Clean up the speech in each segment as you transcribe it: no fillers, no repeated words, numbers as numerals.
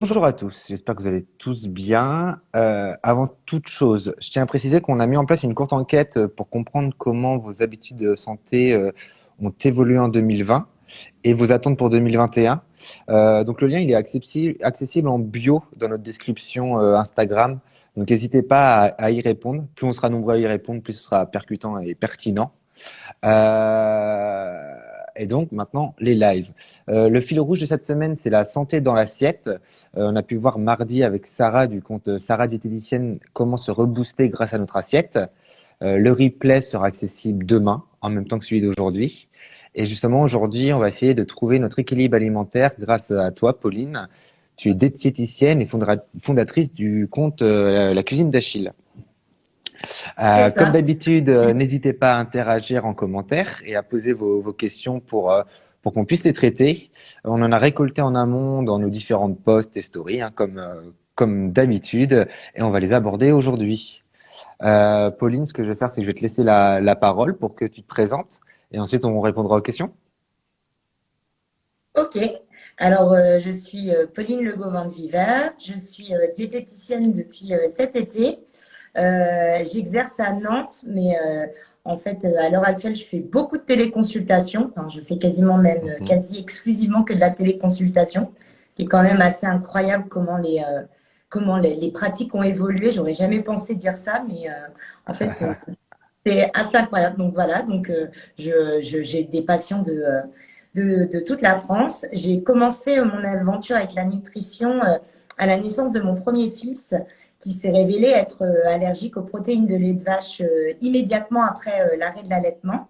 Bonjour à tous, j'espère que vous allez tous bien. Avant toute chose, je tiens à préciser qu'on a mis en place une courte enquête pour comprendre comment vos habitudes de santé ont évolué en 2020 et vos attentes pour 2021. Donc le lien il est accessible en bio dans notre description Instagram. Donc n'hésitez pas à y répondre. Plus on sera nombreux à y répondre, plus ce sera percutant et pertinent. Et donc maintenant, les lives. Le fil rouge de cette semaine, c'est la santé dans l'assiette. On a pu voir mardi avec Sarah du compte Sarah Diététicienne comment se rebooster grâce à notre assiette. Le replay sera accessible demain, en même temps que celui d'aujourd'hui. Et justement, aujourd'hui, on va essayer de trouver notre équilibre alimentaire grâce à toi, Pauline. Tu es diététicienne et fondatrice du compte La Cuisine d'Achille. C'est Comme ça. d'habitude, n'hésitez pas à interagir en commentaire et à poser vos questions pour qu'on puisse les traiter. On en a récolté en amont dans nos différentes posts et stories, hein, comme d'habitude, et on va les aborder aujourd'hui. Pauline, ce que je vais faire, c'est que je vais te laisser la parole pour que tu te présentes, et ensuite on répondra aux questions. Ok. Alors, je suis Pauline Le Gauvin-de-Viver. Je suis diététicienne depuis cet été. J'exerce à Nantes, mais en fait, à l'heure actuelle, je fais beaucoup de téléconsultations. Enfin, je fais quasiment même Mhm. quasi exclusivement que de la téléconsultation, qui est quand même assez incroyable comment les pratiques ont évolué. J'aurais jamais pensé dire ça, mais en fait, c'est assez incroyable. Donc voilà, donc j'ai des patients de toute la France. J'ai commencé mon aventure avec la nutrition à la naissance de mon premier fils qui s'est révélé être allergique aux protéines de lait de vache immédiatement après l'arrêt de l'allaitement.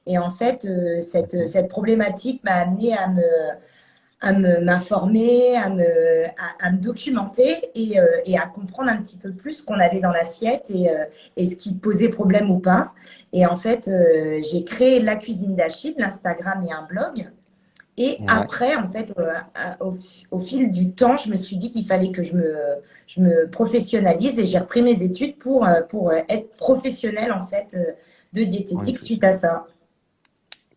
Et en fait, cette, Mhm. cette problématique m'a amené m'informer, à me documenter et à comprendre un petit peu plus ce qu'on avait dans l'assiette et ce qui posait problème ou pas. Et en fait, j'ai créé la cuisine d'Achille, l'Instagram et un blog. Et Ouais, après, en fait, au fil du temps, je me suis dit qu'il fallait que je me professionnalise et j'ai repris mes études pour être professionnelle en fait de en diététique suite nutrition. à ça.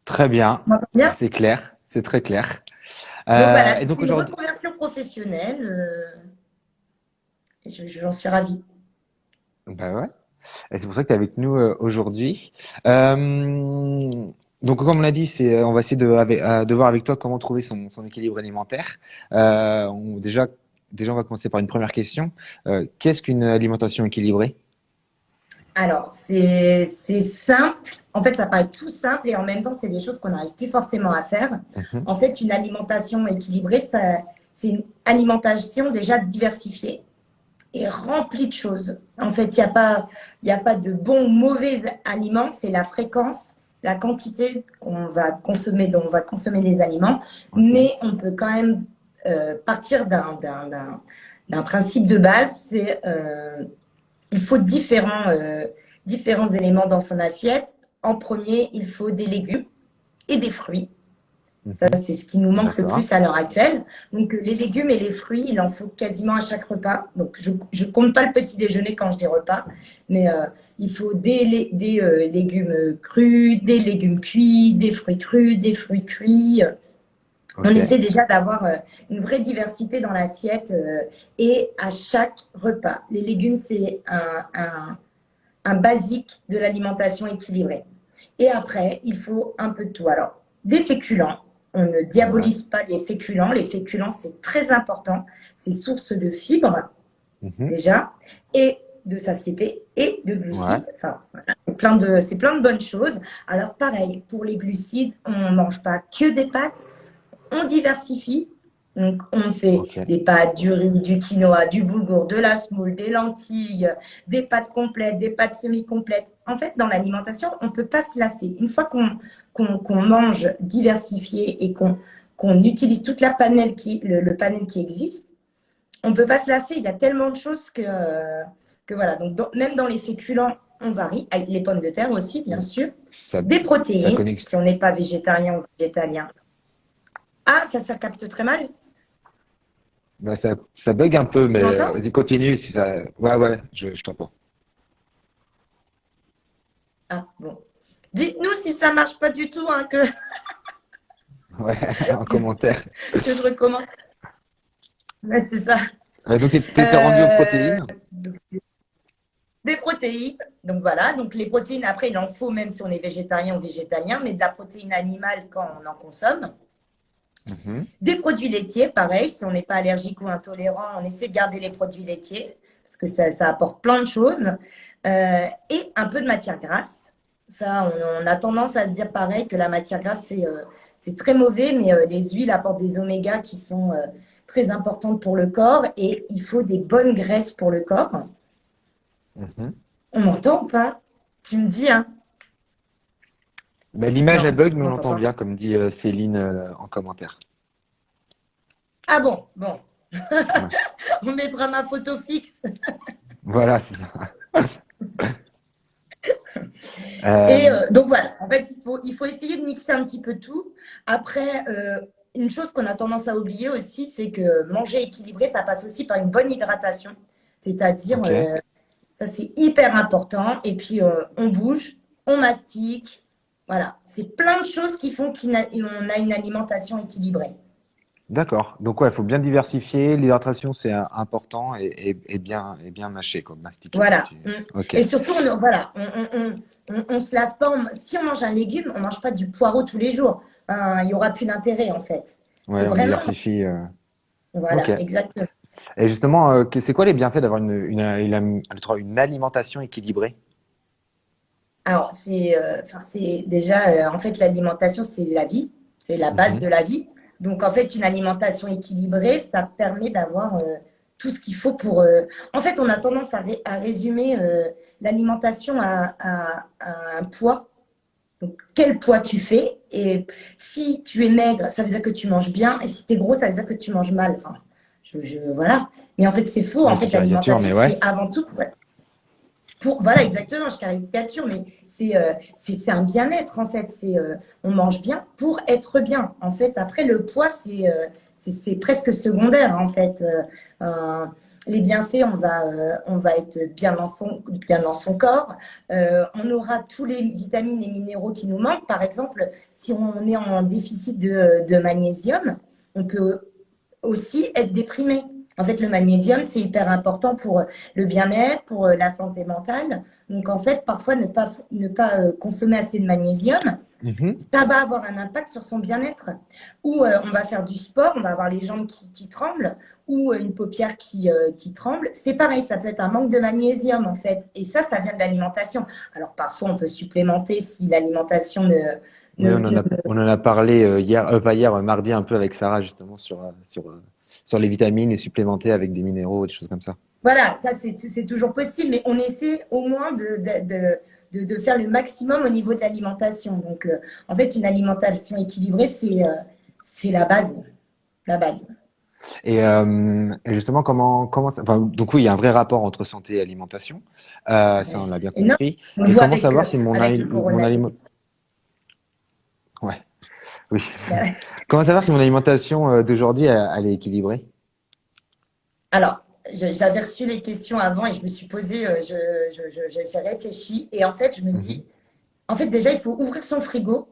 Très bien, On m'entend bien. c'est clair, c'est très clair. Donc voilà, Et donc donc c'est une aujourd'hui, reconversion professionnelle et j'en suis ravie. bah ouais. Et c'est pour ça que tu es avec nous aujourd'hui. Euh, donc, comme on l'a dit, on va essayer de voir avec toi comment trouver son équilibre alimentaire. Déjà, on va commencer par une première question. Qu'est-ce qu'une alimentation équilibrée? Alors, c'est simple. En fait, ça paraît tout simple et en même temps, c'est des choses qu'on n'arrive plus forcément à faire. Mhm. En fait, une alimentation équilibrée, c'est une alimentation déjà diversifiée et remplie de choses. En fait, il y a pas de bons ou mauvais aliments, c'est la fréquence, la quantité qu'on va consommer, dont on va consommer les aliments. Ok. Mais on peut quand même partir d'un principe de base, c'est il faut différents éléments dans son assiette. En premier, il faut des légumes et des fruits. Ça, Mhm. c'est ce qui nous manque le D'accord. plus à l'heure actuelle. Donc, les légumes et les fruits, il en faut quasiment à chaque repas. Donc, je ne compte pas le petit déjeuner quand je dis repas, mais il faut des légumes crus, des légumes cuits, des fruits crus, des fruits cuits. On Ok. essaie déjà d'avoir une vraie diversité dans l'assiette et à chaque repas. Les légumes, c'est un basique de l'alimentation équilibrée. Et après, il faut un peu de tout. Alors, des féculents. On ne Ouais. diabolise pas les féculents. Les féculents, c'est très important. C'est source de fibres, Mhm. déjà, et de satiété et de Ouais. glucides. Enfin, voilà, c'est plein de bonnes choses. Alors, pareil, pour les glucides, on ne mange pas que des pâtes, on diversifie. Donc, on fait Ok. des pâtes, du riz, du quinoa, du boulgour, de la semoule, des lentilles, des pâtes complètes, des pâtes semi-complètes. En fait, dans l'alimentation, on ne peut pas se lasser. Une fois qu'on mange diversifié et qu'on utilise toute le panel qui existe, on ne peut pas se lasser. Il y a tellement de choses que voilà. Donc, même dans les féculents, on varie. Avec les pommes de terre aussi, bien sûr. Ça, Des ça protéines, connecte. si on n'est pas végétarien ou végétalien. Ah, ça capte très mal. Bah, ça bug un peu, mais Tu m'entends? vas-y, continue. Si ça... Ouais, ouais, je t'entends. Ah, bon. Dites-nous si ça marche pas du tout, hein, que, Ouais, en commentaire. que je recommence. Ouais, c'est ça. Donc, tu t'es rendu aux Euh, protéines. donc, des protéines. Donc voilà, donc les protéines, après, il en faut même si on est végétarien ou végétalien, mais de la protéine animale quand on en consomme. Mhm. Des produits laitiers, pareil, si on n'est pas allergique ou intolérant, on essaie de garder les produits laitiers parce que ça apporte plein de choses. Et un peu de matière grasse. Ça, on a tendance à dire pareil que la matière grasse, c'est très mauvais, mais les huiles apportent des omégas qui sont très importantes pour le corps et il faut des bonnes graisses pour le corps. Mhm. On m'entend ou pas? Tu me dis, hein? Bah, l'image Non, elle bug, mais on on m'entend l'entend pas. bien, comme dit Céline en commentaire. Ah bon, bon. Ouais. On mettra ma photo fixe. Voilà. C'est ça. Et Euh, donc voilà, en fait, il faut essayer de mixer un petit peu tout. Après, une chose qu'on a tendance à oublier aussi, c'est que manger équilibré, ça passe aussi par une bonne hydratation. C'est-à-dire, ok, ça c'est hyper important. Et puis, on bouge, on mastique. Voilà, c'est plein de choses qui font qu'on a une alimentation équilibrée. d'accord. Donc ouais, il faut bien diversifier. L'hydratation, c'est important et bien mâcher, quoi, mastiquer, comme Voilà. tu. Mm. Ok. Et surtout, voilà, on se lasse pas. Si on mange un légume, on mange pas du poireau tous les jours. Il y aura plus d'intérêt en fait. C'est Ouais, on vraiment, diversifie. Ok. voilà, exactement. Et justement, c'est quoi les bienfaits d'avoir une alimentation équilibrée? Alors, enfin, c'est déjà, en fait, l'alimentation, c'est la vie, c'est la base Mhm. de la vie. Donc, en fait, une alimentation équilibrée, ça permet d'avoir tout ce qu'il faut pour. En fait, on a tendance à résumer l'alimentation à un poids. Donc, quel poids tu fais? Et si tu es maigre, ça veut dire que tu manges bien. Et si tu es gros, ça veut dire que tu manges mal. Enfin, voilà. Mais en fait, c'est faux. Ouais, En tu fait, caricatures, l'alimentation, mais ouais. c'est avant tout voilà, exactement, je caricature, mais c'est un bien-être, en fait. On mange bien pour être bien. En fait, après, le poids, c'est presque secondaire, en fait. Les bienfaits, on va être bien dans son corps. On aura tous les vitamines et minéraux qui nous manquent. Par exemple, si on est en déficit de magnésium, on peut aussi être déprimé. En fait, le magnésium, c'est hyper important pour le bien-être, pour la santé mentale. Donc, en fait, parfois, ne pas consommer assez de magnésium, Mhm. ça va avoir un impact sur son bien-être. Ou on va faire du sport, on va avoir les jambes qui tremblent, ou une paupière qui tremble. C'est pareil, ça peut être un manque de magnésium, en fait. Et ça vient de l'alimentation. Alors, parfois, on peut supplémenter si l'alimentation Oui, ne, ne on en a parlé hier, pas hier, mardi un peu avec Sarah justement sur les vitamines et supplémenter avec des minéraux et des choses comme ça. Voilà, ça c'est toujours possible, mais on essaie au moins de faire le maximum au niveau de l'alimentation. Donc, en fait, une alimentation équilibrée, c'est la base. La base. Et justement, enfin, donc oui, il y a un vrai rapport entre santé et alimentation. Ça, on l'a bien Et non, compris. on le Et voit comment savoir si avec le mon coronavirus. aliment, ouais, oui. Ben, Comment savoir si mon alimentation d'aujourd'hui, elle est équilibrée? alors, j'avais reçu les questions avant et je me suis posé, j'ai réfléchi et en fait, je me Mhm. dis, en fait, déjà, il faut ouvrir son frigo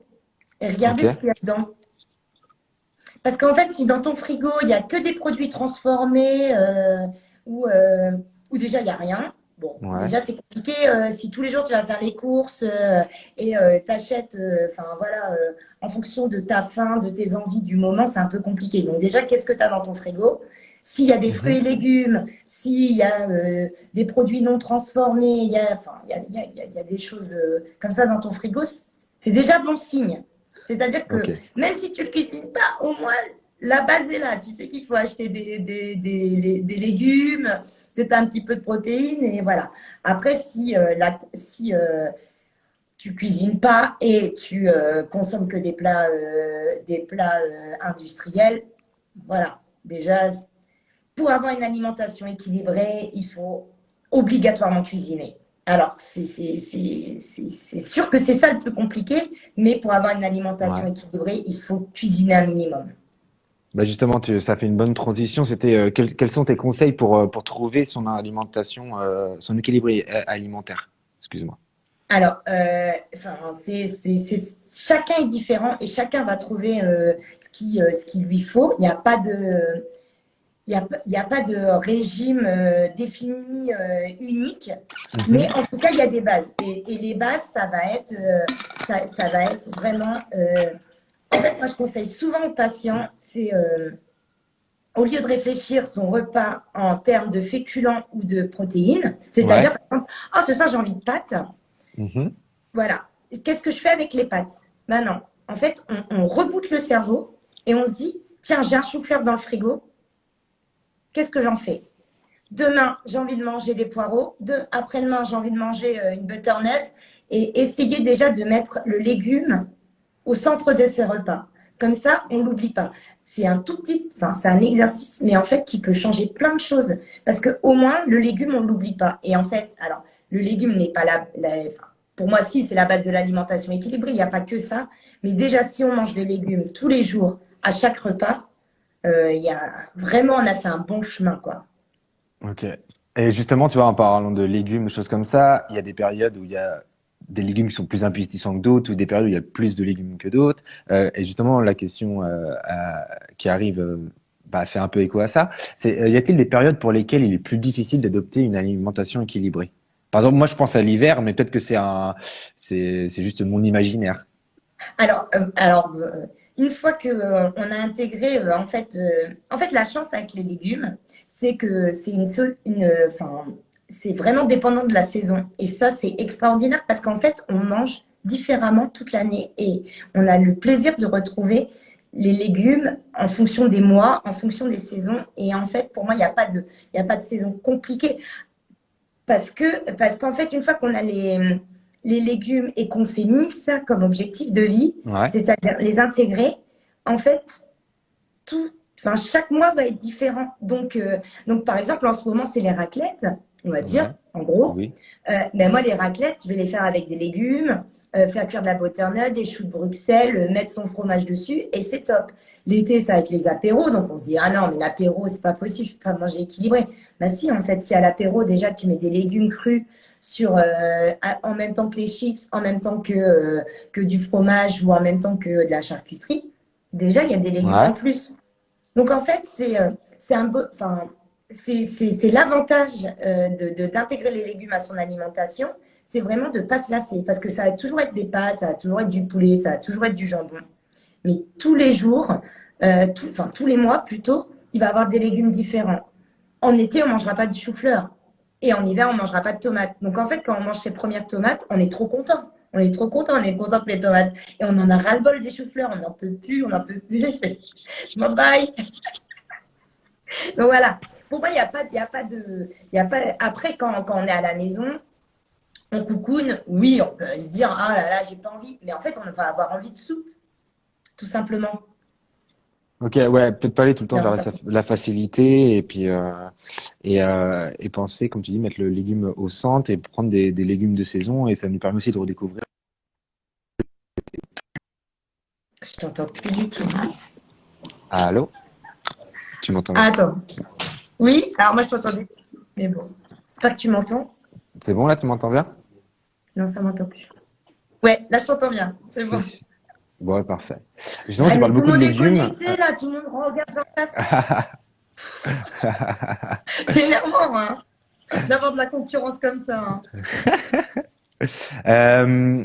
et Ok. regarder ce qu'il y a dedans. Parce qu'en fait, si dans ton frigo, il n'y a que des produits transformés ou, euh, ou déjà il n'y a rien, bon, Ouais. déjà c'est compliqué. Si tous les jours tu vas faire les courses et t'achètes, enfin voilà, en fonction de ta faim, de tes envies du moment, c'est un peu compliqué. Donc déjà, qu'est-ce que tu as dans ton frigo? S'il y a des fruits et Mhm. légumes, s'il y a des produits non transformés, il y a, enfin, il y a des choses comme ça dans ton frigo, c'est déjà bon signe. C'est-à-dire Ok. que même si tu ne cuisines pas, au moins la base est là. Tu sais qu'il faut acheter des légumes, que tu as un petit peu de protéines et voilà. Après, si tu cuisines pas et tu consommes que des plats industriels, voilà. Déjà, pour avoir une alimentation équilibrée, il faut obligatoirement cuisiner. Alors, c'est sûr que c'est ça le plus compliqué, mais pour avoir une alimentation Ouais. équilibrée, il faut cuisiner un minimum. Bah justement, ça fait une bonne transition. C'était quels sont tes conseils pour trouver son alimentation, son équilibre alimentaire? Excuse-moi. Alors, enfin, chacun est différent et chacun va trouver ce qui lui faut. Il n'y a pas de, il y a pas de régime défini unique, mais Mhm. en tout cas, il y a des bases. Et les bases, ça va être vraiment. En fait, moi, je conseille souvent aux patients, c'est au lieu de réfléchir son repas en termes de féculents ou de protéines, c'est-à-dire, Ouais. par exemple, ah, ce soir, j'ai envie de pâtes. Mhm. Voilà. Qu'est-ce que je fais avec les pâtes? Ben non. En fait, on reboote le cerveau et on se dit, tiens, j'ai un chou-fleur dans le frigo. Qu'est-ce que j'en fais? Demain, j'ai envie de manger des poireaux. Après-demain, j'ai envie de manger une butternut. Et essayer déjà de mettre le légume au centre de ses repas. Comme ça, on ne l'oublie pas. C'est un tout petit, enfin, c'est un exercice, mais en fait, qui peut changer plein de choses. Parce qu'au moins, le légume, on ne l'oublie pas. Et en fait, alors, le légume n'est pas enfin, pour moi, si, c'est la base de l'alimentation équilibrée. Il n'y a pas que ça. Mais déjà, si on mange des légumes tous les jours, à chaque repas, il y a vraiment, on a fait un bon chemin, quoi. Ok. Et justement, tu vois, en parlant de légumes, choses comme ça, il y a des périodes où il y a des légumes qui sont plus appétissants que d'autres, ou des périodes où il y a plus de légumes que d'autres. Et justement, la question qui arrive bah, fait un peu écho à ça. C'est, y a-t-il des périodes pour lesquelles il est plus difficile d'adopter une alimentation équilibrée? Par exemple, moi, je pense à l'hiver, mais peut-être que c'est juste mon imaginaire. Une fois que on a intégré, en fait, la chance avec les légumes, c'est que enfin, c'est vraiment dépendant de la saison. Et ça, c'est extraordinaire parce qu'en fait, on mange différemment toute l'année et on a le plaisir de retrouver les légumes en fonction des mois, en fonction des saisons. Et en fait, pour moi, il y a pas de saison compliquée. Parce qu'en fait, une fois qu'on a les légumes et qu'on s'est mis ça comme objectif de vie, Ouais, c'est-à-dire les intégrer, en fait, tout, enfin, chaque mois va être différent. Donc, par exemple, en ce moment, c'est les raclettes, on va dire, ouais, en gros. oui. Ben moi, les raclettes, je vais les faire avec des légumes, faire cuire de la butternut, des choux de Bruxelles, mettre son fromage dessus, et c'est top. L'été, ça va être les apéros, donc on se dit, ah non, mais l'apéro, c'est pas possible, je peux pas manger équilibré. Bah si, en fait, si à l'apéro, déjà, tu mets des légumes crus en même temps que les chips, en même temps que du fromage ou en même temps que de la charcuterie, déjà, il y a des légumes en Ouais. plus. Donc en fait, enfin, c'est l'avantage d'intégrer les légumes à son alimentation, c'est vraiment de ne pas se lasser, parce que ça va toujours être des pâtes, ça va toujours être du poulet, ça va toujours être du jambon. Mais tous les jours, enfin tous les mois plutôt, il va y avoir des légumes différents. En été, on ne mangera pas de chou-fleur. Et en hiver, on ne mangera pas de tomates. Donc en fait, quand on mange ses premières tomates, on est trop content. On est trop content, on est content que les tomates. Et on en a ras-le-bol des choux-fleurs, on n'en peut plus, on n'en peut plus. Je m'en bye. Donc voilà, pour moi, il y a pas. Après, quand on est à la maison, on coucoune, oui, on peut se dire, ah là là, j'ai pas envie. Mais en fait, on va avoir envie de soupe, tout simplement. Ok, ouais, peut-être pas aller tout le temps Non, vers ça fait. la facilité et puis et penser, comme tu dis, mettre le légume au centre et prendre des légumes de saison et ça nous permet aussi de redécouvrir. Je t'entends plus du tout, Mas. Allô? Tu m'entends bien? Ah, attends. Oui, alors moi, je t'entendais. Mais bon, j'espère que tu m'entends. C'est bon là, tu m'entends bien? Non, ça m'entend plus. Ouais, là, je t'entends bien. C'est bon. Si. Bon, ouais, parfait. Justement, Ah, tu mais parles tout le beaucoup de monde est légumes. connecté, là. Tout le monde regarde leur place. C'est énervant, hein, d'avoir de la concurrence comme ça, hein.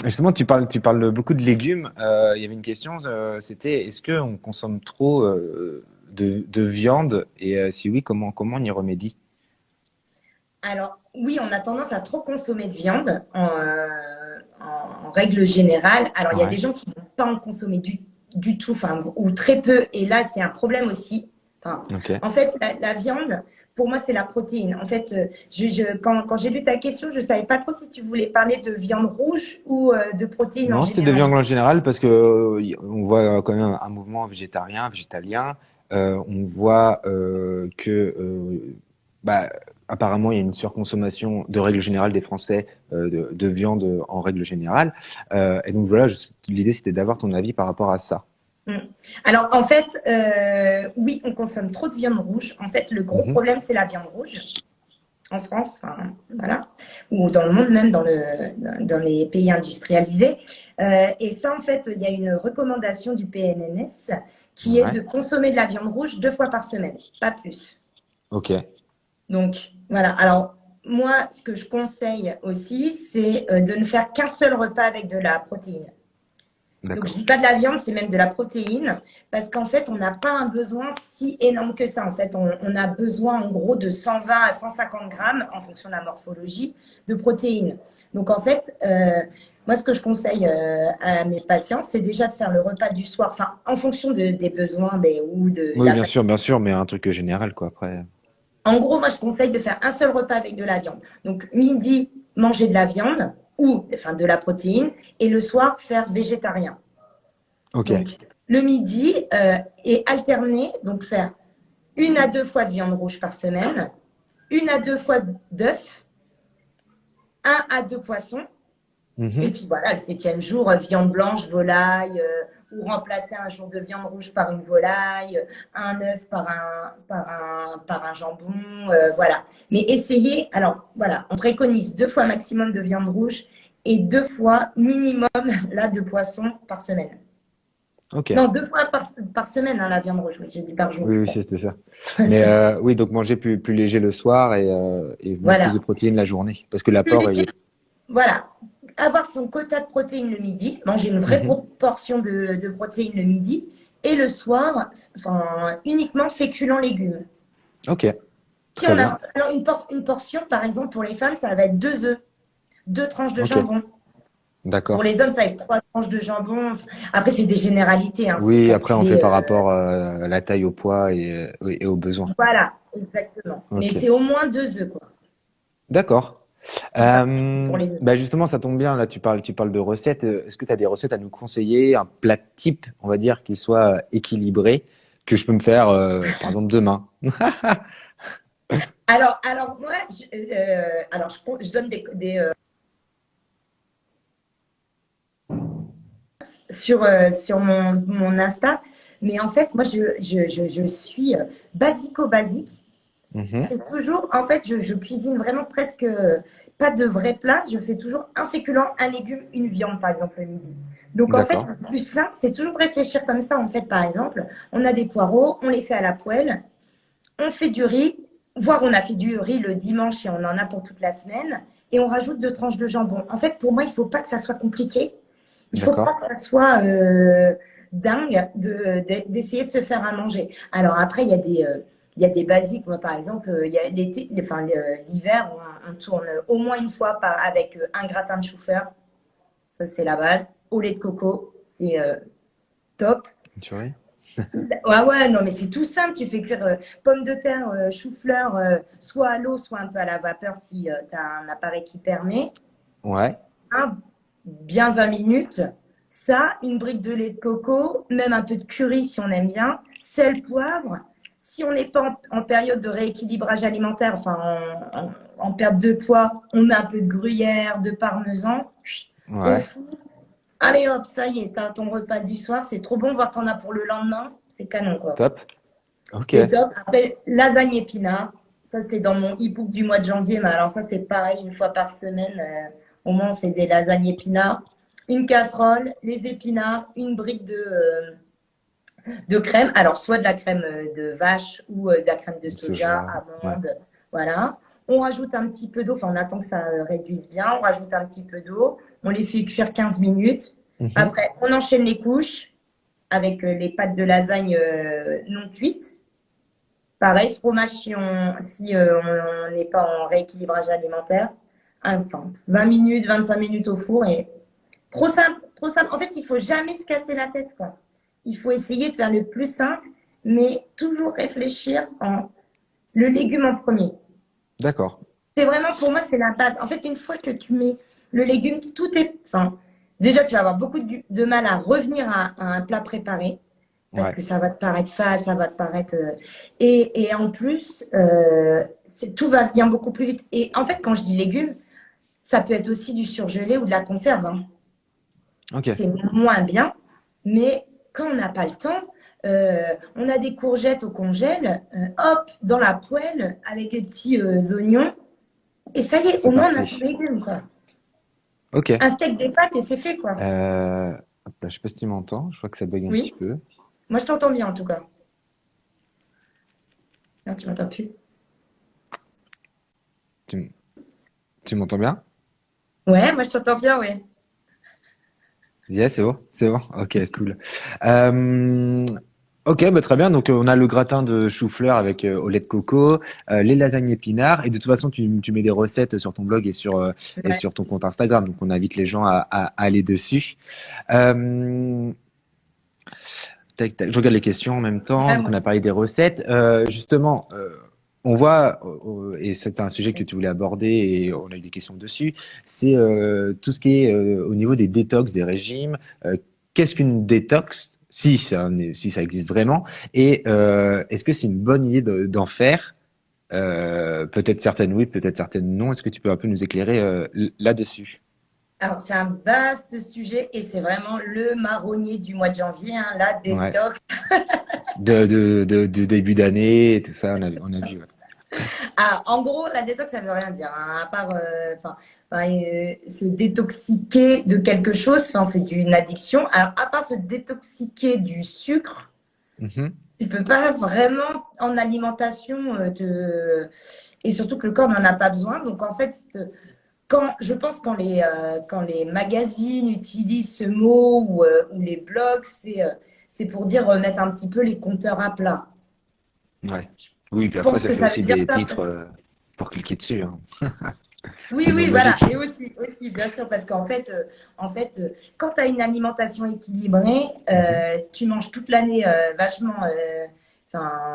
Justement, tu parles beaucoup de légumes. Il y avait une question, c'était est-ce qu'on consomme trop de viande et si oui, comment on y remédie? Alors, oui, on a tendance à trop consommer de viande en règle générale. Alors, il y a Ouais. des gens qui ne vont pas en consommer du tout, enfin, ou très peu. Et là, c'est un problème aussi. Enfin, Ok. en fait, la viande, pour moi, c'est la protéine. En fait, quand j'ai lu ta question, je ne savais pas trop si tu voulais parler de viande rouge ou de protéines en Non, c'était de général. viande en général parce que on voit quand même un mouvement végétarien, végétalien. On voit que bah, apparemment il y a une surconsommation de règle générale des Français de viande en règle générale. Et donc voilà, l'idée c'était d'avoir ton avis par rapport à ça. Mm. Alors, en fait, oui, on consomme trop de viande rouge. En fait, le gros Mhm. problème, c'est la viande rouge. En France, enfin, voilà, ou dans le monde même, dans les pays industrialisés. Et ça, en fait, il y a une recommandation du PNNS qui est Ouais. de consommer de la viande rouge 2 fois par semaine, pas plus. Ok, Donc, voilà. Alors, moi, ce que je conseille aussi, c'est de ne faire qu'un seul repas avec de la protéine. Donc, je ne d'accord. dis pas de la viande, c'est même de la protéine, parce qu'en fait, on n'a pas un besoin si énorme que ça. En fait, on a besoin en gros de 120 à 150 grammes, en fonction de la morphologie, de protéines. Donc, en fait, moi, ce que je conseille à mes patients, c'est déjà de faire le repas du soir, enfin, en fonction des besoins ou de Oui, la fatigue. bien sûr, mais un truc général, quoi, après. En gros, moi, je conseille de faire un seul repas avec de la viande. Donc, midi, manger de la viande ou enfin de la protéine, et le soir, faire végétarien. Ok. Donc, le midi est alterné, donc faire 1 à 2 fois de viande rouge par semaine, 1 à 2 fois d'œufs, 1 à 2 poissons, et Mhm. puis voilà, le septième jour, viande blanche, volaille, ou remplacer un jour de viande rouge par une volaille, un œuf par un jambon, voilà. Mais essayez, alors voilà, on préconise 2 fois maximum de viande rouge et 2 fois minimum là de poisson par semaine. Ok. Non, 2 fois par semaine, hein, la viande rouge. Oui, j'ai dit par jour, Oui, je oui, crois. c'était ça. Mais oui, donc manger plus léger le soir et mettre plus de Voilà. protéines la journée. Parce que Plus l'apport, il léger, est. voilà. Avoir son quota de protéines le midi, manger une vraie Mhm. proportion de protéines le midi, et le soir, enfin, uniquement féculents légumes. Ok, Si très on bien. a, alors une portion, par exemple, pour les femmes, ça va être 2 œufs, 2 tranches de Ok, jambon. Pour d'accord. les hommes, ça va être 3 tranches de jambon. Après, c'est des généralités, hein, faut Oui, après, on fait calculer. par rapport à la taille, au poids et aux besoins. Voilà, exactement. Mais Ok, c'est au moins 2 œufs, quoi. d'accord. Si pas pour les œufs. Bah justement, ça tombe bien. Là, tu parles de recettes. Est-ce que tu as des recettes à nous conseiller, un plat type, on va dire, qui soit équilibré, que je peux me faire, par exemple, demain? Alors moi, je donne sur mon Insta, mais en fait, moi, je suis basico-basique. Mhm. C'est toujours, en fait, je cuisine vraiment presque pas de vrais plats. Je fais toujours un féculent, un légume, une viande, par exemple, le midi. Donc, en fait, D'accord. le plus simple, c'est toujours de réfléchir comme ça. En fait, par exemple, on a des poireaux, on les fait à la poêle, on fait du riz, voire on a fait du riz le dimanche et on en a pour toute la semaine, et on rajoute 2 tranches de jambon. En fait, pour moi, il ne faut pas que ça soit compliqué. Il ne faut pas D'accord. que ça soit dingue d'essayer de se faire à manger. Alors après, il y a des basiques. Moi, par exemple, il y a l'été, enfin, l'hiver, on tourne au moins une fois avec un gratin de chou-fleur. Ça, c'est la base. Au lait de coco, c'est top. Tu vois? Ouais, ouais, non, mais c'est tout simple. Tu fais cuire pommes de terre, chou-fleur, soit à l'eau, soit un peu à la vapeur si tu as un appareil qui permet. Ouais. Bien 20 minutes. Ça, une brique de lait de coco, même un peu de curry si on aime bien, sel, poivre. Si on n'est pas en période de rééquilibrage alimentaire, enfin en perte de poids, on met un peu de gruyère, de parmesan, au Ouais. four. Allez hop, ça y est, t'as ton repas du soir, c'est trop bon, voir t'en as pour le lendemain, c'est canon quoi. Top. Ok. C'est top. Après, lasagne épinard, ça c'est dans mon e-book du mois de janvier, mais alors ça c'est pareil, une fois par semaine, au moins on fait des lasagnes épinards. Une casserole, les épinards, une brique de crème. Alors soit de la crème de vache ou de la crème de soja, Soja. Ouais. amande, voilà. On rajoute un petit peu d'eau, enfin on attend que ça réduise bien, on rajoute un petit peu d'eau, on les fait cuire 15 minutes. Mhm. Après, on enchaîne les couches avec les pâtes de lasagne non cuites. Pareil, fromage si on n'est pas en rééquilibrage alimentaire. Enfin, 20 minutes, 25 minutes au four et trop simple, trop simple. En fait, il faut jamais se casser la tête, quoi. Il faut essayer de faire le plus simple, mais toujours réfléchir en le légume en premier. D'accord. C'est vraiment, pour moi, c'est la base. En fait, une fois que tu mets le légume, tout est, enfin, déjà, tu vas avoir beaucoup de mal à revenir à un plat préparé parce Ouais. que ça va te paraître fade, ça va te paraître. Et en plus, tout va venir beaucoup plus vite. Et en fait, quand je dis légumes, ça peut être aussi du surgelé ou de la conserve, hein. Ok. C'est moins bien, mais quand on n'a pas le temps, on a des courgettes au congèle, hop, dans la poêle avec des petits oignons, et ça y est, C'est au moins on a son parti. légume, quoi. Ok. Un steak des pâtes et c'est fait, quoi. Hop là, je sais pas si tu m'entends. Je crois que ça bug un petit Oui, peu. moi je t'entends bien en tout cas. Non, tu m'entends plus. Tu, tu m'entends bien? Ouais, moi je t'entends bien, ouais. Yeah, c'est bon, c'est bon. Ok, cool. Euh, ok, bah, très bien. Donc, on a le gratin de chou-fleur avec au lait de coco, les lasagnes épinards. Et de toute façon, tu mets des recettes sur ton blog et Ouais. sur ton compte Instagram. Donc, on invite les gens à aller dessus. Euh, Tac, tac. Je regarde les questions en même temps. Ouais, Donc, moi on a parlé des recettes. Justement, on voit, et c'est un sujet que tu voulais aborder et on a eu des questions dessus, c'est tout ce qui est au niveau des détox, des régimes. Qu'est-ce qu'une détox, si ça existe vraiment, et est-ce que c'est une bonne idée d'en faire? Peut-être certaines oui, peut-être certaines non. Est-ce que tu peux un peu nous éclairer là-dessus? Alors, c'est un vaste sujet et c'est vraiment le marronnier du mois de janvier, hein, la Ouais. détox. De début d'année et tout ça, on a vu. Ouais. Ah, en gros, la détox, ça veut rien dire, hein, à part se détoxiquer de quelque chose, c'est une addiction. Alors, à part se détoxiquer du sucre, Mhm. tu peux pas vraiment en alimentation et surtout que le corps n'en a pas besoin. Donc, en fait, je pense quand les magazines utilisent ce mot ou les blogs, c'est pour dire mettre un petit peu les compteurs à plat. Ouais. Oui, puis Je après, pense ça que fait ça veut aussi dire des ça titres parce que pour cliquer dessus, hein. oui, C'est bien oui, voilà. logique. Et aussi, bien sûr, parce qu'en fait, quand tu as une alimentation équilibrée, Mhm. tu manges toute l'année vachement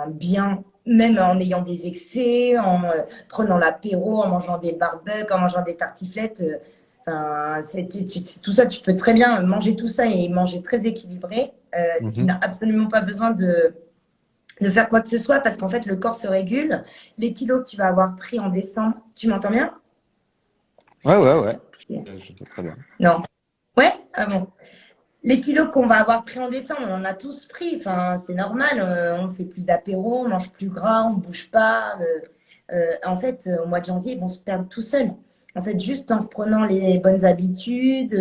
bien, même en ayant des excès, en prenant l'apéro, en mangeant des barbecues, en mangeant des tartiflettes. Tout ça, tu peux très bien manger tout ça et manger très équilibré. Tu Mhm. n'as absolument pas besoin de faire quoi que ce soit parce qu'en fait, le corps se régule. Les kilos que tu vas avoir pris en décembre, tu m'entends bien? Ouais, Je sais ouais, pas ouais. si c'est OK. Je vois très bien. Non. Ouais? Ah bon. Les kilos qu'on va avoir pris en décembre, on en a tous pris. C'est normal. On fait plus d'apéro, on mange plus gras, on bouge pas. En fait, au mois de janvier, ils vont se perdre tout seuls. En fait, juste en reprenant les bonnes habitudes,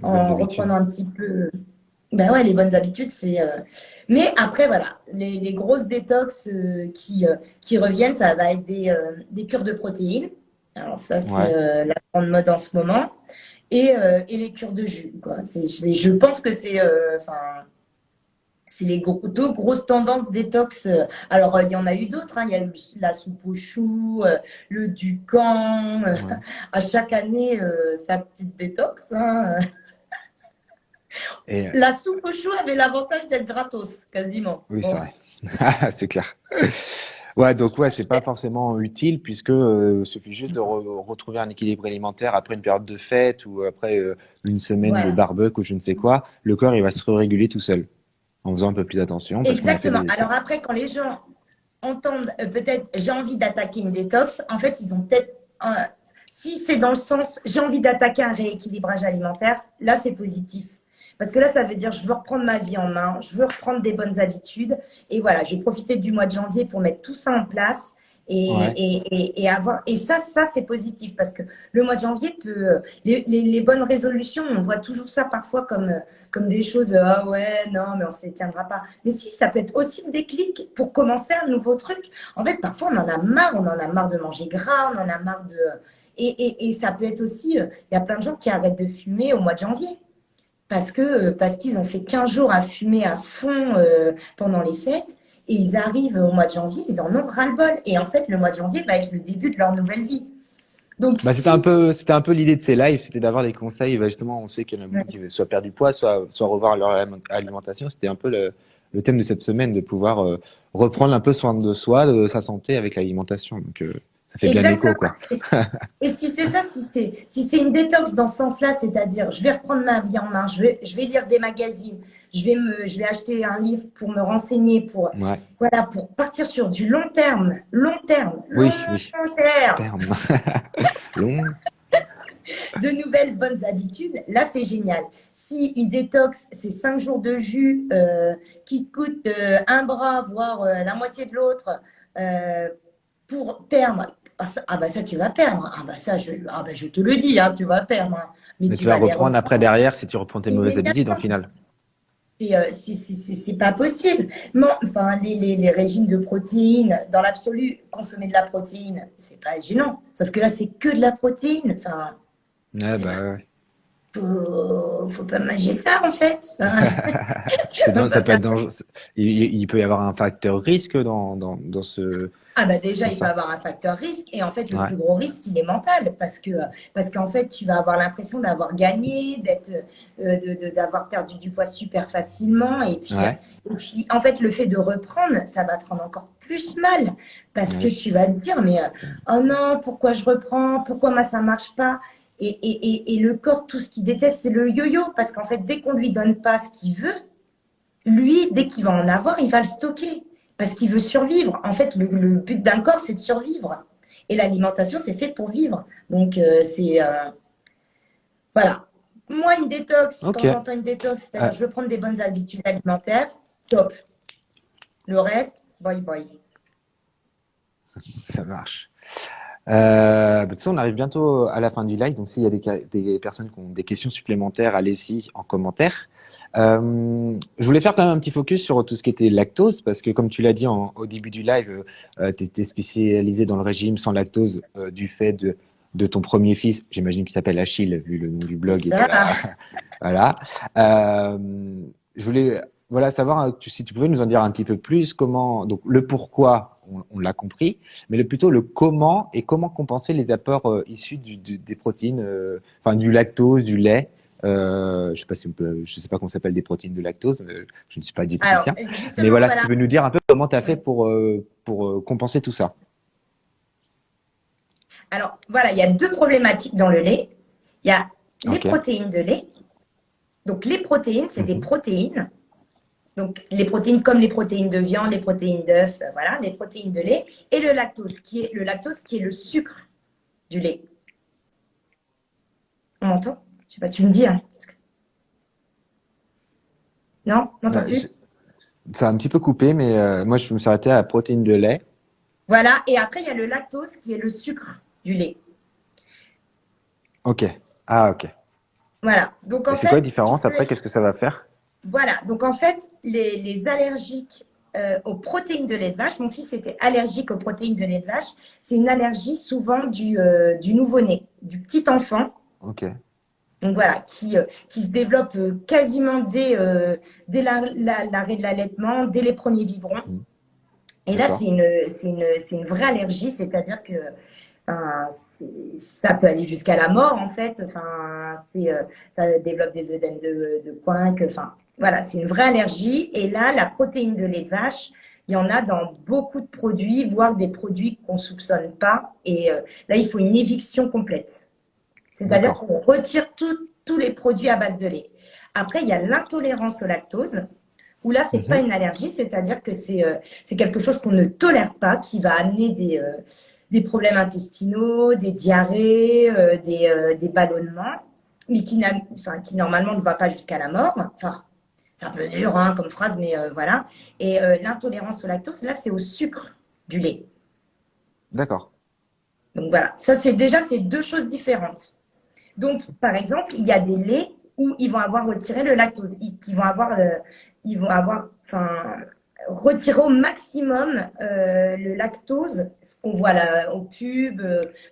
Bonnes en habitudes. reprenant un petit peu. Ben ouais, les bonnes habitudes, Mais après, voilà, les grosses détox qui reviennent, ça va être des cures de protéines. Alors ça, c'est Ouais. la grande mode en ce moment et les cures de jus, quoi. Je pense que c'est les deux grosses tendances détox. Alors, il y en a eu d'autres, hein. Il y a eu la soupe aux choux, le Ducan. Ouais. À chaque année, sa petite détox, hein. Et La soupe aux choux avait l'avantage d'être gratos, quasiment. oui, c'est Bon. vrai. C'est clair. Ouais, donc ouais, c'est pas forcément utile puisque suffit juste de retrouver un équilibre alimentaire après une période de fête ou après une semaine de Voilà. barbecue ou je ne sais quoi. Le corps, il va se réguler tout seul en faisant un peu plus d'attention parce qu'on a fait Exactement. des Alors essais. après, quand les gens entendent peut-être j'ai envie d'attaquer une détox, en fait, ils ont peut-être. Si c'est dans le sens j'ai envie d'attaquer un rééquilibrage alimentaire, là, c'est positif. Parce que là, ça veut dire je veux reprendre ma vie en main, je veux reprendre des bonnes habitudes. Et voilà, je vais profiter du mois de janvier pour mettre tout ça en place. Ouais. Et ça c'est positif parce que le mois de janvier peut. Les bonnes résolutions, on voit toujours ça parfois comme des choses, ah ouais, non, mais on se les tiendra pas. Mais si, ça peut être aussi le déclic pour commencer un nouveau truc. En fait, parfois, on en a marre de manger gras, on en a marre de. Et ça peut être aussi, il y a plein de gens qui arrêtent de fumer au mois de janvier parce qu'ils ont fait 15 jours à fumer à fond pendant les fêtes. Et ils arrivent au mois de janvier, ils en ont ras-le-bol. Et en fait, le mois de janvier va être le début de leur nouvelle vie. Donc, Bah, si. c'était un peu l'idée de ces lives, c'était d'avoir des conseils. Bah, justement, on sait qu'il y en a beaucoup qui veulent soit perdre du poids, soit revoir leur alimentation. C'était un peu le thème de cette semaine, de pouvoir reprendre un peu soin de soi, de sa santé avec l'alimentation. Donc, ça fait bien écho, Exactement. quoi. Et si c'est ça, si c'est une détox dans ce sens-là, c'est-à-dire je vais reprendre ma vie en main, je vais lire des magazines, je vais acheter un livre pour me renseigner, Ouais. voilà, pour partir sur du long terme, long terme, long Oui, oui. terme, Terme. Long. de nouvelles bonnes habitudes, là c'est génial. Si une détox, c'est 5 jours de jus qui te coûte un bras, voire la moitié de l'autre, euh, pour perdre. Bah ça, tu vas perdre. Je te le dis, hein, tu vas perdre, hein. Mais Mais tu tu vas vas les reprendre après reprendre derrière si tu reprends tes mauvaises habitudes en immédiatement. finale. c'est pas possible. Non, enfin, les régimes de protéines, dans l'absolu, consommer de la protéine, c'est pas gênant. Sauf que là, c'est que de la protéine. Enfin, Ouais, bah ouais. faut pas manger ça, en fait. Enfin, Ça peut être dangereux. Il peut y avoir un facteur risque dans ah bah déjà, dans il peut ça. avoir un facteur risque et en fait, le Ouais, plus gros risque, il est mental parce qu'en fait, tu vas avoir l'impression d'avoir gagné, d'avoir perdu du poids super facilement ouais, et puis en fait, le fait de reprendre, ça va te rendre encore plus mal parce que ouais. tu vas te dire mais oh non, pourquoi je reprends? Pourquoi moi ça marche pas? Et le corps, tout ce qu'il déteste, c'est le yo-yo parce qu'en fait, dès qu'on lui donne pas ce qu'il veut, lui, dès qu'il va en avoir, il va le stocker parce qu'il veut survivre. En fait, le but d'un corps, c'est de survivre. Et l'alimentation, c'est fait pour vivre. Donc, voilà. Moi, une détox, Ok. quand j'entends une détox, c'est-à-dire je veux prendre des bonnes habitudes alimentaires, top. Le reste, bye bye. Ça marche. Bah, tu sais, on arrive bientôt à la fin du live, donc s'il y a des personnes qui ont des questions supplémentaires, allez-y en commentaire. Je voulais faire quand même un petit focus sur tout ce qui était lactose, parce que comme tu l'as dit au début du live, tu étais spécialisé dans le régime sans lactose du fait de ton premier fils, j'imagine qu'il s'appelle Achille, vu le nom du C'est blog et ça. voilà. Voilà. Euh, je voulais voilà, savoir si tu pouvais nous en dire un petit peu plus, comment, donc le pourquoi, on l'a compris, mais plutôt le comment et comment compenser les apports issus des protéines, enfin du lactose, du lait. Je sais pas si on peut, je sais pas comment s'appelle des protéines de lactose, je ne suis pas Alors, diététicien, mais justement, voilà, si voilà. tu veux nous dire un peu comment tu as fait pour compenser tout ça. Alors, voilà, il y a deux problématiques dans le lait. Il y a les Ok. protéines de lait. Donc, les protéines, c'est des Mhm. protéines. Donc, les protéines comme les protéines de viande, les protéines d'œufs, voilà, les protéines de lait. Et le lactose qui est le sucre du lait. On m'entend? Je sais pas, tu me dis, hein. Non? On m'entend Ouais, plus? ça a un petit peu coupé, mais moi je me suis arrêté à la protéine de lait. Voilà. Et après, il y a le lactose qui est le sucre du lait. Ok. Ah, ok. Voilà. Donc, Et en c'est quoi la fait, tu différence peux. après? Qu'est-ce que ça va faire? Voilà. Donc, en fait, les allergiques aux protéines de lait de vache, mon fils était allergique aux protéines de lait de vache. C'est une allergie souvent du nouveau-né, du petit enfant. Ok. Donc voilà, qui se développe quasiment dès l'arrêt de l'allaitement, dès les premiers biberons. Mhm. Et là, D'accord. c'est une vraie allergie, c'est-à-dire que enfin, ça peut aller jusqu'à la mort, en fait. Enfin, ça développe des œdèmes de Poinck. Enfin, voilà, c'est une vraie allergie. Et là, la protéine de lait de vache, il y en a dans beaucoup de produits, voire des produits qu'on ne soupçonne pas. Et là, il faut une éviction complète. C'est-à-dire D'accord. qu'on retire tous les produits à base de lait. Après, il y a l'intolérance au lactose, où là, ce n'est pas Mhm. une allergie, c'est-à-dire que c'est quelque chose qu'on ne tolère pas, qui va amener des problèmes intestinaux, des diarrhées, des ballonnements, mais enfin, qui normalement ne va pas jusqu'à la mort. Enfin, c'est un peu dur hein, comme phrase, mais voilà. Et l'intolérance au lactose, là, c'est au sucre du lait. D'accord. Donc voilà, ça c'est déjà ces deux choses différentes. Donc, par exemple, il y a des laits où ils vont avoir retiré le lactose, ils vont avoir, enfin, retiré au maximum le lactose, ce qu'on voit là au pub,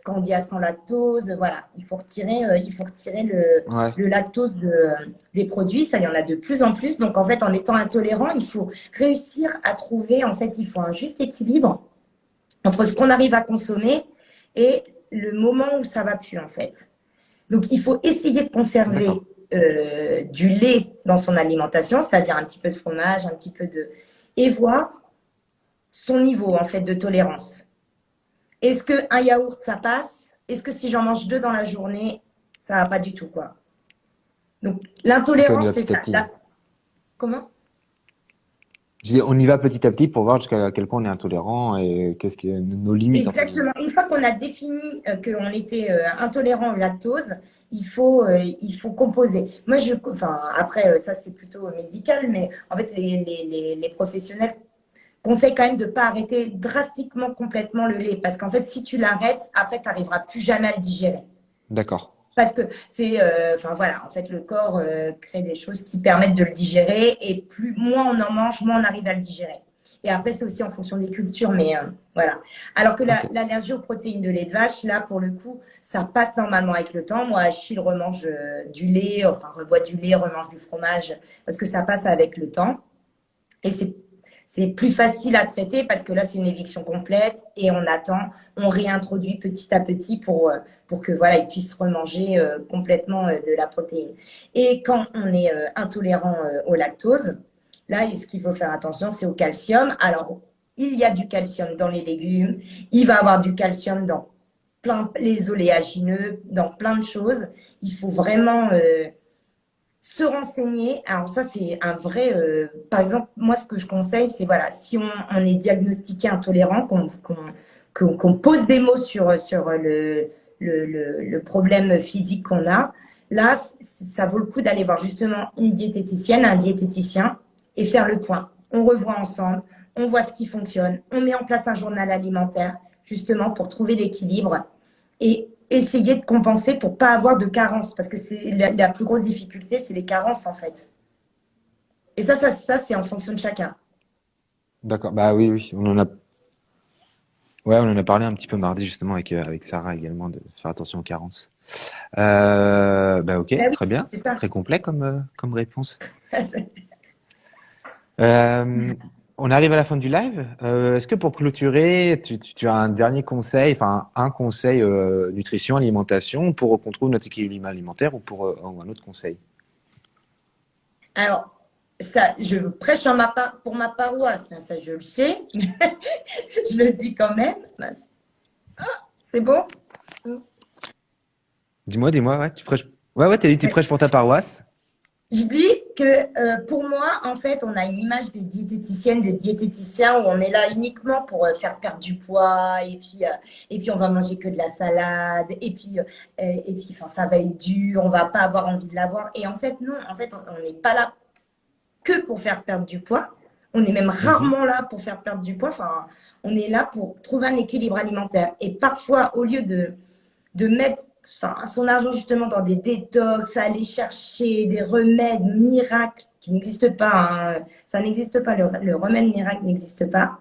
quand on dit à sans lactose, voilà, il faut retirer Ouais. le lactose des produits, ça il y en a de plus en plus. Donc en fait, en étant intolérant, il faut réussir à trouver, en fait, il faut un juste équilibre entre ce qu'on arrive à consommer et le moment où ça va plus en fait. Donc, il faut essayer de conserver D'accord. du lait dans son alimentation, c'est-à-dire un petit peu de fromage, un petit peu de... et voir son niveau, en fait, de tolérance. Est-ce qu'un yaourt, ça passe? Est-ce que si j'en mange deux dans la journée, ça va pas du tout, quoi? Donc, Ok, on y l'intolérance, va c'est petit à ça. petit. Comment? Je dis, on y va petit à petit pour voir jusqu'à quel point on est intolérant et qu'est-ce que nos limites, entre guillemets. Exactement. Une fois qu'on a défini qu'on était intolérant au lactose, il faut composer. Moi, enfin, après, ça c'est plutôt médical, mais en fait, les professionnels conseillent quand même de ne pas arrêter drastiquement complètement le lait, parce qu'en fait, si tu l'arrêtes, après, tu n'arriveras plus jamais à le digérer. D'accord. parce que enfin voilà, en fait, le corps crée des choses qui permettent de le digérer et moins on en mange, moins on arrive à le digérer. Et après, c'est aussi en fonction des cultures, mais voilà. Alors que Ok. l'allergie aux protéines de lait de vache, là, pour le coup, ça passe normalement avec le temps. Moi, Achille remange du lait, enfin, reboit du lait, remange du fromage, parce que ça passe avec le temps. Et c'est plus facile à traiter parce que là, c'est une éviction complète et on attend, on réintroduit petit à petit pour que voilà, il puisse remanger complètement de la protéine. Et quand on est intolérant au lactose, là, ce qu'il faut faire attention, c'est au calcium. Alors, il y a du calcium dans les légumes, il va y avoir du calcium dans les oléagineux, dans plein de choses. Il faut vraiment se renseigner. Alors ça, c'est un vrai... par exemple, moi, ce que je conseille, c'est voilà, si on est diagnostiqué intolérant, qu'on pose des mots sur le problème physique qu'on a, là, ça vaut le coup d'aller voir justement une diététicienne, un diététicien et faire le point. On revoit ensemble, on voit ce qui fonctionne, on met en place un journal alimentaire justement pour trouver l'équilibre et essayer de compenser pour pas avoir de carences parce que c'est la plus grosse difficulté, c'est les carences en fait. Et ça c'est en fonction de chacun. D'accord. Bah oui, oui. Ouais, on en a parlé un petit peu mardi justement avec Sarah également de faire attention aux carences. Bah ok, Ben oui, très bien. c'est ça. Très complet comme réponse. Euh, on arrive à la fin du live. Est-ce que pour clôturer, tu as un dernier conseil, enfin un conseil nutrition, alimentation pour qu'on trouve notre équilibre alimentaire ou un autre conseil? Alors, ça, je prêche pour ma paroisse, hein, ça je le sais. Je le dis quand même. C'est bon? Dis-moi, ouais, tu prêches. Ouais, ouais, t'as dit tu prêches pour ta paroisse. Je dis que pour moi, en fait, on a une image des diététiciennes, des diététiciens où on est là uniquement pour faire perdre du poids et puis on va manger que de la salade et puis enfin, ça va être dur, on va pas avoir envie de l'avoir. Et en fait, non, en fait, on n'est pas là que pour faire perdre du poids. On est même Mhm. rarement là pour faire perdre du poids. Enfin, on est là pour trouver un équilibre alimentaire. Et parfois, au lieu de mettre enfin, son argent justement dans des détox, à aller chercher des remèdes miracles qui n'existent pas. Hein. Ça n'existe pas, le remède miracle n'existe pas.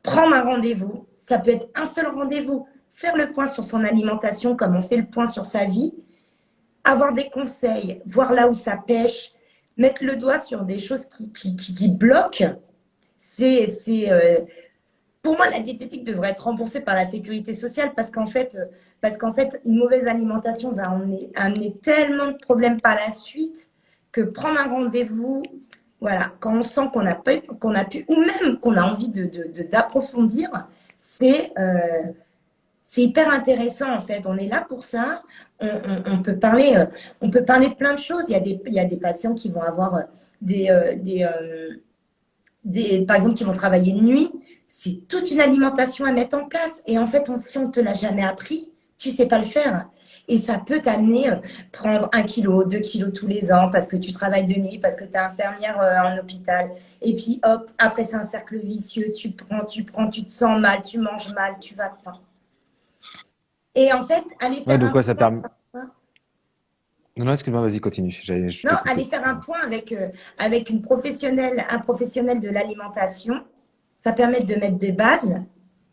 Prendre un rendez-vous, ça peut être un seul rendez-vous. Faire le point sur son alimentation comme on fait le point sur sa vie. Avoir des conseils, voir là où ça pêche, mettre le doigt sur des choses qui bloquent. C'est pour moi, la diététique devrait être remboursée par la sécurité sociale parce qu'en fait, une mauvaise alimentation va amener tellement de problèmes par la suite que prendre un rendez-vous, voilà, quand on sent qu'on a pu, ou même qu'on a envie d'approfondir, c'est hyper intéressant en fait. On est là pour ça. On peut parler de plein de choses. Il y a des patients qui vont avoir des, euh, des, euh, par exemple, qui vont travailler de nuit, c'est toute une alimentation à mettre en place. Et en fait, si on ne te l'a jamais appris, tu ne sais pas le faire. Et ça peut t'amener prendre 1 kilo, 2 kilos tous les ans parce que tu travailles de nuit, parce que tu es infirmière en hôpital. Et puis hop, après c'est un cercle vicieux. Tu te sens mal, tu manges mal, tu vas pas. Et en fait, aller Ouais, faire donc un quoi, ça point. permet. Non, non, excuse-moi, vas-y, continue. Je Non, t'ai aller coupé. faire un point avec une professionnelle, un professionnel de l'alimentation, ça permet de mettre des bases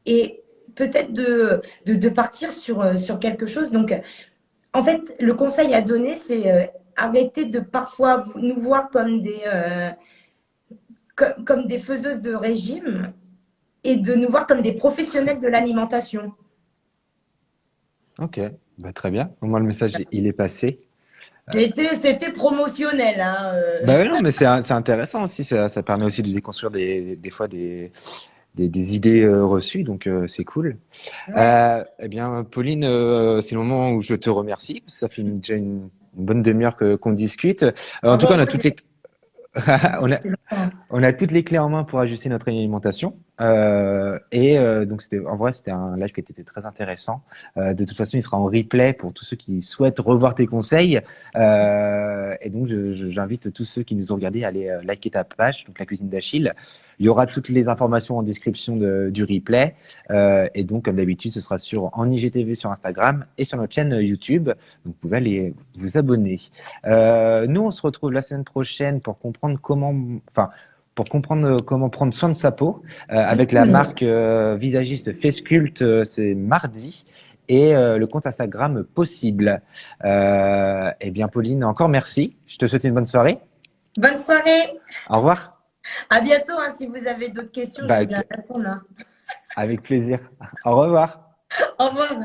et peut-être de partir sur quelque chose. Donc, en fait, le conseil à donner, c'est arrêter de parfois nous voir comme des faiseuses de régime et de nous voir comme des professionnels de l'alimentation. Ok, bah, très bien. Au moins, le message, il est passé. C'était promotionnel. Hein, Bah ouais, non, mais c'est intéressant aussi. Ça permet aussi de déconstruire des fois des idées reçues, donc c'est cool. Ouais. Eh bien, Pauline, c'est le moment où je te remercie. Ça fait déjà une bonne demi-heure qu'on discute. En Ah tout cas, bon, moi, j'ai on a, discuté longtemps. on a toutes les clés en main pour ajuster notre alimentation. Donc c'était en vrai c'était un live qui était très intéressant. De toute façon, il sera en replay pour tous ceux qui souhaitent revoir tes conseils. Et donc j'invite tous ceux qui nous ont regardés à aller liker ta page, donc la cuisine d'Achille. Il y aura toutes les informations en description du replay. Et donc comme d'habitude, ce sera en IGTV sur Instagram et sur notre chaîne YouTube. Donc vous pouvez aller vous abonner. Nous, on se retrouve la semaine prochaine pour comprendre comment prendre soin de sa peau avec la marque visagiste Fescult, c'est mardi, et le compte Instagram Possible. Eh bien, Pauline, encore merci. Je te souhaite une bonne soirée. Bonne soirée. Au revoir. À bientôt. Hein, si vous avez d'autres questions, je vais bien répondre. Hein. Avec plaisir. Au revoir. Au revoir.